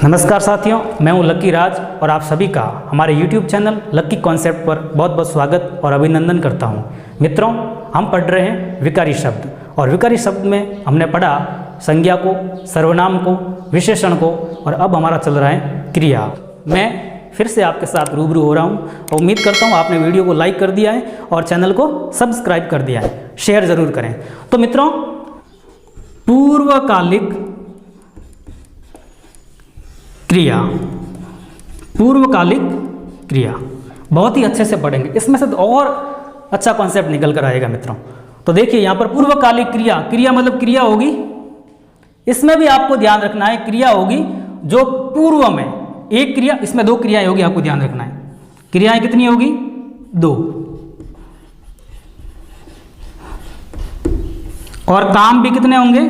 नमस्कार साथियों, मैं हूं लक्की राज और आप सभी का हमारे YouTube चैनल लक्की कॉन्सेप्ट पर बहुत बहुत स्वागत और अभिनंदन करता हूं। मित्रों, हम पढ़ रहे हैं विकारी शब्द और विकारी शब्द में हमने पढ़ा संज्ञा को, सर्वनाम को, विशेषण को और अब हमारा चल रहा है क्रिया। मैं फिर से आपके साथ रूबरू हो रहा हूं और उम्मीद करता हूं आपने वीडियो को लाइक कर दिया है और चैनल को सब्सक्राइब कर दिया है, शेयर ज़रूर करें। तो मित्रों, पूर्वकालिक क्रिया, पूर्वकालिक क्रिया बहुत ही अच्छे से पढ़ेंगे, इसमें से और अच्छा कॉन्सेप्ट निकल कर आएगा मित्रों। तो देखिए यहाँ पर पूर्वकालिक क्रिया, क्रिया मतलब क्रिया होगी, इसमें भी आपको ध्यान रखना है क्रिया होगी जो पूर्व में, एक क्रिया, इसमें दो क्रियाएं होगी, आपको ध्यान रखना है। क्रियाएं कितनी होगी? दो। और काम भी कितने होंगे?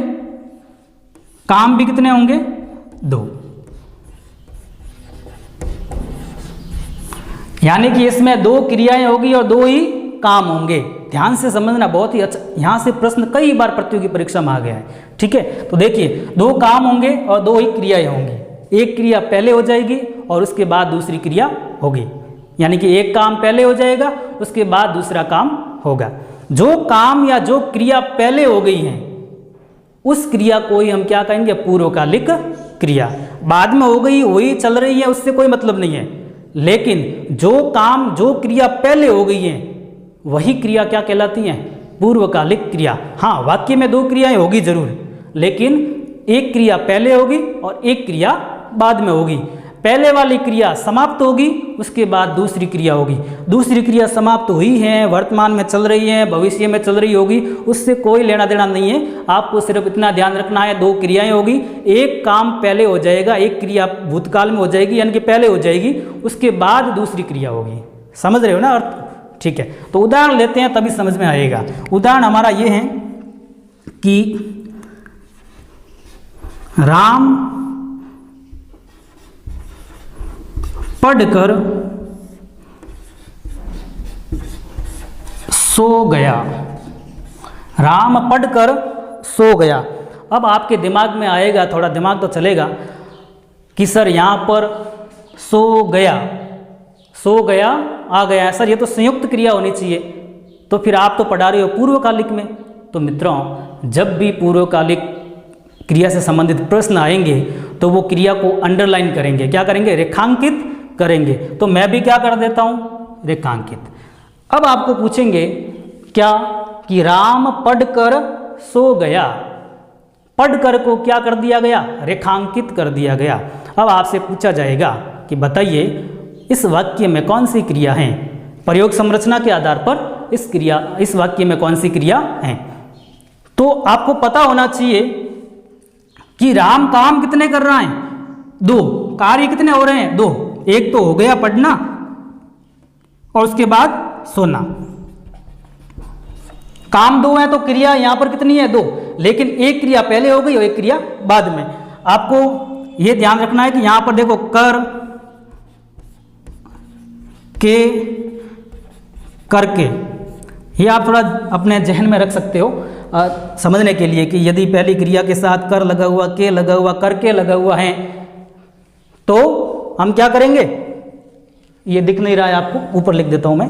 काम भी कितने होंगे? दो। यानी कि इसमें दो क्रियाएं होगी और दो ही काम होंगे। ध्यान से समझना, बहुत ही अच्छा। यहां से प्रश्न कई बार प्रतियोगी परीक्षा में आ गया है, ठीक है। तो देखिए, दो काम होंगे और दो ही क्रियाएं होंगी। एक क्रिया पहले हो जाएगी और उसके बाद दूसरी क्रिया होगी, यानी कि एक काम पहले हो जाएगा, उसके बाद दूसरा काम होगा। जो काम या जो क्रिया पहले हो गई है उस क्रिया को ही हम क्या कहेंगे? पूर्वकालिक क्रिया। बाद में हो गई, वही चल रही है, उससे कोई मतलब नहीं है। लेकिन जो काम, जो क्रिया पहले हो गई है वही क्रिया क्या कहलाती है? पूर्वकालिक क्रिया। हाँ, वाक्य में दो क्रियाएं होगी जरूर, लेकिन एक क्रिया पहले होगी और एक क्रिया बाद में होगी। पहले वाली क्रिया समाप्त होगी, उसके बाद दूसरी क्रिया होगी। दूसरी क्रिया समाप्त हुई है, वर्तमान में चल रही है, भविष्य में चल रही होगी, उससे कोई लेना देना नहीं है। आपको सिर्फ इतना ध्यान रखना है, दो क्रियाएं होगी, एक काम पहले हो जाएगा, एक क्रिया भूतकाल में हो जाएगी, यानी कि पहले हो जाएगी, उसके बाद दूसरी क्रिया होगी। समझ रहे हो ना अर्थ? ठीक है। तो उदाहरण लेते हैं, तभी समझ में आएगा। उदाहरण हमारा ये है कि राम पढ़कर सो गया। राम पढ़कर सो गया। अब आपके दिमाग में आएगा, थोड़ा दिमाग तो चलेगा कि सर यहाँ पर सो गया, सो गया, आ गया, सर ये तो संयुक्त क्रिया होनी चाहिए। तो फिर आप तो पढ़ा रहे हो पूर्वकालिक में। तो मित्रों, जब भी पूर्वकालिक क्रिया से संबंधित प्रश्न आएंगे तो वो क्रिया को अंडरलाइन करेंगे। क्या करेंगे? रेखांकित करेंगे। तो मैं भी क्या कर देता हूँ? रेखांकित। अब आपको पूछेंगे क्या कि राम पढ़कर सो गया। पढ़कर को क्या कर दिया गया? रेखांकित कर दिया गया। अब आपसे पूछा जाएगा कि बताइए इस वाक्य में कौन सी क्रिया है? प्रयोग संरचना के आधार पर इस वाक्य में कौन सी क्रिया है? तो आपको पता होना चाहिए कि राम काम कितने कर रहा है? दो। कार्य कितने हो रहे हैं? दो। एक तो हो गया पढ़ना और उसके बाद सोना। काम दो है तो क्रिया यहां पर कितनी है? दो। लेकिन एक क्रिया पहले हो गई और एक क्रिया बाद में। आपको यह ध्यान रखना है कि यहां पर देखो, कर के, करके, ये आप थोड़ा अपने जहन में रख सकते हो समझने के लिए कि यदि पहली क्रिया के साथ कर लगा हुआ, के लगा हुआ, करके लगा हुआ है तो हम क्या करेंगे? ये दिख नहीं रहा है आपको, ऊपर लिख देता हूं मैं।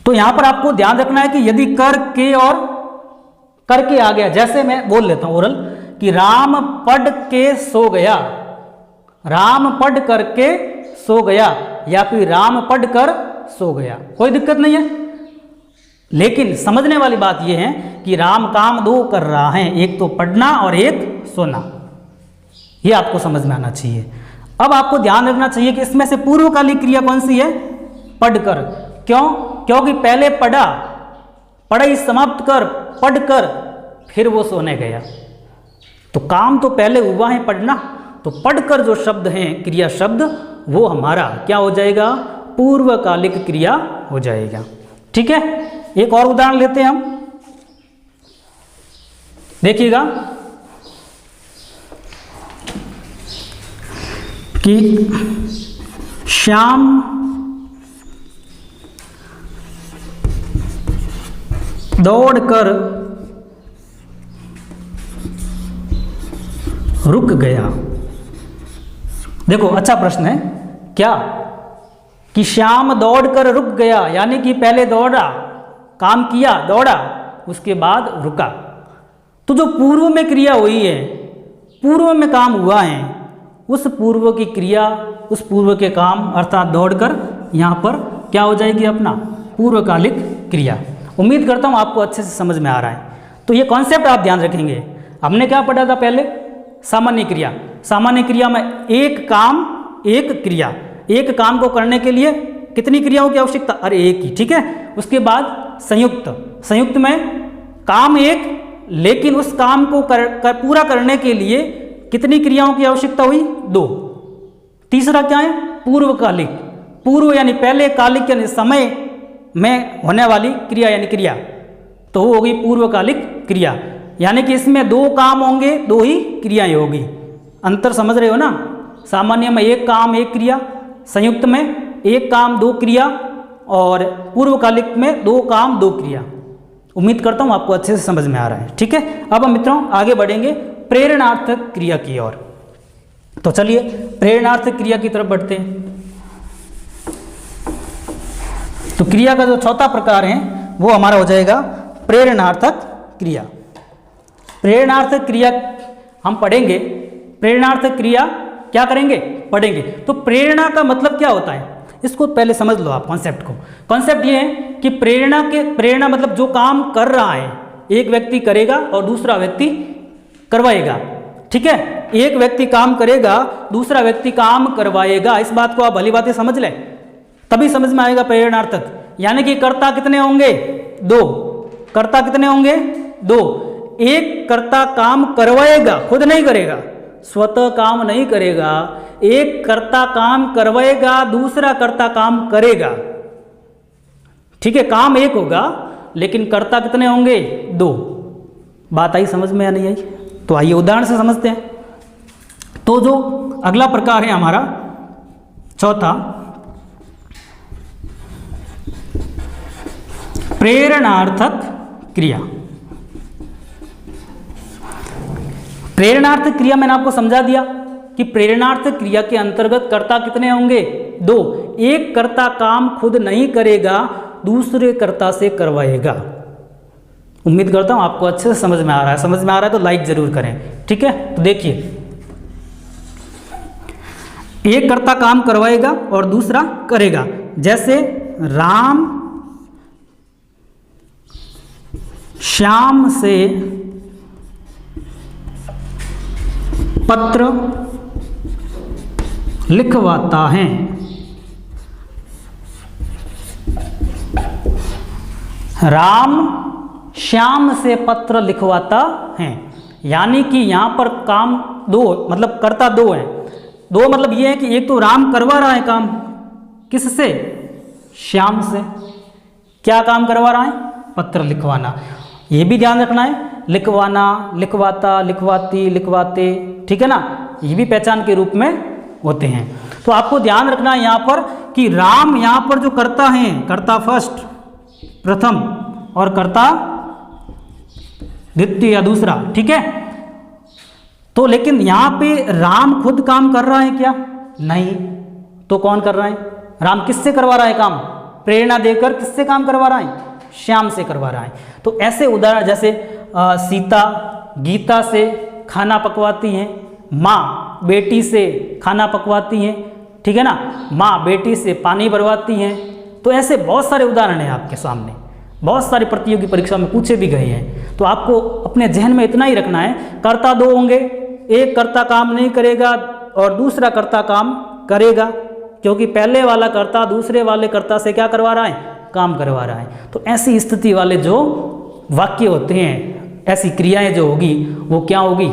तो यहां पर आपको ध्यान रखना है कि यदि कर के और करके आ गया, जैसे मैं बोल लेता हूं ओरल कि राम पढ़ के सो गया, राम पढ़ करके सो गया, या फिर राम पढ़ कर सो गया, कोई दिक्कत नहीं है। लेकिन समझने वाली बात यह है कि राम काम दो कर रहा है, एक तो पढ़ना और एक सोना। यह आपको समझ में आना चाहिए। अब आपको ध्यान रखना चाहिए कि इसमें से पूर्वकालिक क्रिया कौन सी है? पढ़कर। क्यों? क्योंकि पहले पढ़ा, पढ़ाई समाप्त कर, पढ़कर फिर वो सोने गया। तो काम तो पहले हुआ है पढ़ना, तो पढ़कर जो शब्द है, क्रिया शब्द, वो हमारा क्या हो जाएगा? पूर्वकालिक क्रिया हो जाएगा। ठीक है। एक और उदाहरण लेते हैं हम, देखिएगा कि श्याम दौड़कर रुक गया। देखो अच्छा प्रश्न है क्या कि श्याम दौड़कर रुक गया, यानी कि पहले दौड़ा, काम किया, दौड़ा, उसके बाद रुका। तो जो पूर्व में क्रिया हुई है, पूर्व में काम हुआ है, उस पूर्व की क्रिया, उस पूर्व के काम अर्थात दौड़कर यहाँ पर क्या हो जाएगी अपना पूर्वकालिक क्रिया। उम्मीद करता हूँ आपको अच्छे से समझ में आ रहा है। तो ये कॉन्सेप्ट आप ध्यान रखेंगे। हमने क्या पढ़ा था पहले, सामान्य क्रिया। सामान्य क्रिया में एक काम एक क्रिया, एक काम को करने के लिए कितनी क्रियाओं की आवश्यकता, अरे एक ही, ठीक है। उसके बाद संयुक्त, संयुक्त में काम एक, लेकिन उस काम को पूरा करने के लिए कितनी क्रियाओं की आवश्यकता हुई, दो। तीसरा क्या है, पूर्वकालिक, पूर्व यानी पहले, कालिक यानी समय में होने वाली क्रिया यानी क्रिया, तो वो होगी पूर्वकालिक क्रिया। यानी कि इसमें दो काम होंगे, दो ही क्रियाएं होगी। अंतर समझ रहे हो ना, सामान्य में एक काम एक क्रिया, संयुक्त में एक काम दो क्रिया, और पूर्वकालिक में दो काम दो क्रिया। उम्मीद करता हूँ आपको अच्छे से समझ में आ रहा है, ठीक है। अब हम मित्रों आगे बढ़ेंगे प्रेरणार्थक क्रिया की ओर। तो चलिए प्रेरणार्थक क्रिया की तरफ बढ़ते हैं। तो क्रिया का जो चौथा प्रकार है वो हमारा हो जाएगा प्रेरणार्थक क्रिया। प्रेरणार्थक क्रिया हम पढ़ेंगे, प्रेरणार्थक क्रिया क्या करेंगे, पढ़ेंगे। तो प्रेरणा का मतलब क्या होता है, इसको पहले समझ लो आप कॉन्सेप्ट को। कॉन्सेप्ट ये है कि प्रेरणा मतलब जो काम कर रहा है एक व्यक्ति करेगा और दूसरा व्यक्ति करवाएगा, ठीक है। एक व्यक्ति काम करेगा, दूसरा व्यक्ति काम करवाएगा। इस बात को आप भली बातें समझ लें, तभी समझ में आएगा प्रेरणार्थक। यानी कि कर्ता कितने होंगे, दो। कर्ता कितने होंगे, दो। एक कर्ता काम करवाएगा, खुद नहीं करेगा, स्वतः काम नहीं करेगा। एक कर्ता काम करवाएगा, दूसरा कर्ता काम करेगा, ठीक है। काम एक होगा लेकिन कर्ता कितने होंगे, दो। बात आई समझ में या नहीं आई? तो आइए उदाहरण से समझते हैं। तो जो अगला प्रकार है हमारा चौथा, प्रेरणार्थक क्रिया। प्रेरणार्थक क्रिया मैंने आपको समझा दिया कि प्रेरणार्थक क्रिया के अंतर्गत कर्ता कितने होंगे, दो। एक कर्ता काम खुद नहीं करेगा, दूसरे कर्ता से करवाएगा। उम्मीद करता हूं आपको अच्छे से समझ में आ रहा है। समझ में आ रहा है तो लाइक जरूर करें, ठीक है। तो देखिए, एक कर्ता काम करवाएगा और दूसरा करेगा। जैसे राम श्याम से पत्र लिखवाता है। राम श्याम से पत्र लिखवाता है, यानी कि यहां पर काम दो, मतलब कर्ता दो है। दो मतलब ये है कि एक तो राम करवा रहा है काम, किससे, श्याम से। क्या काम करवा रहा है, पत्र लिखवाना। ये भी ध्यान रखना है, लिखवाना, लिखवाता, लिखवाती, लिखवाते, ठीक है ना, ये भी पहचान के रूप में होते हैं। तो आपको ध्यान रखना है यहाँ पर कि राम यहाँ पर जो कर्ता है, कर्ता फर्स्ट, प्रथम, और कर्ता द्वितीय या दूसरा, ठीक है। तो लेकिन यहाँ पे राम खुद काम कर रहा है क्या, नहीं। तो कौन कर रहा है, राम किससे करवा रहा है काम, प्रेरणा देकर किससे काम करवा रहा है, श्याम से करवा रहा है। तो ऐसे उदाहरण जैसे सीता गीता से खाना पकवाती हैं, माँ बेटी से खाना पकवाती हैं, ठीक है ना, माँ बेटी से पानी भरवाती हैं। तो ऐसे बहुत सारे उदाहरण हैं आपके सामने, बहुत सारी प्रतियोगी परीक्षा में पूछे भी गए हैं। तो आपको अपने जहन में इतना ही रखना है, कर्ता दो होंगे, एक कर्ता काम नहीं करेगा और दूसरा कर्ता काम करेगा, क्योंकि पहले वाला कर्ता दूसरे वाले कर्ता से क्या करवा रहा है, काम करवा रहा है। तो ऐसी स्थिति वाले जो वाक्य होते हैं, ऐसी क्रियाएं जो होगी वो क्या होगी,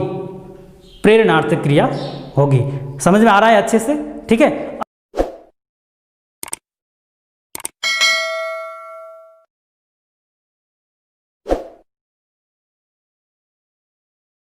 प्रेरणार्थक क्रिया होगी। समझ में आ रहा है अच्छे से, ठीक है।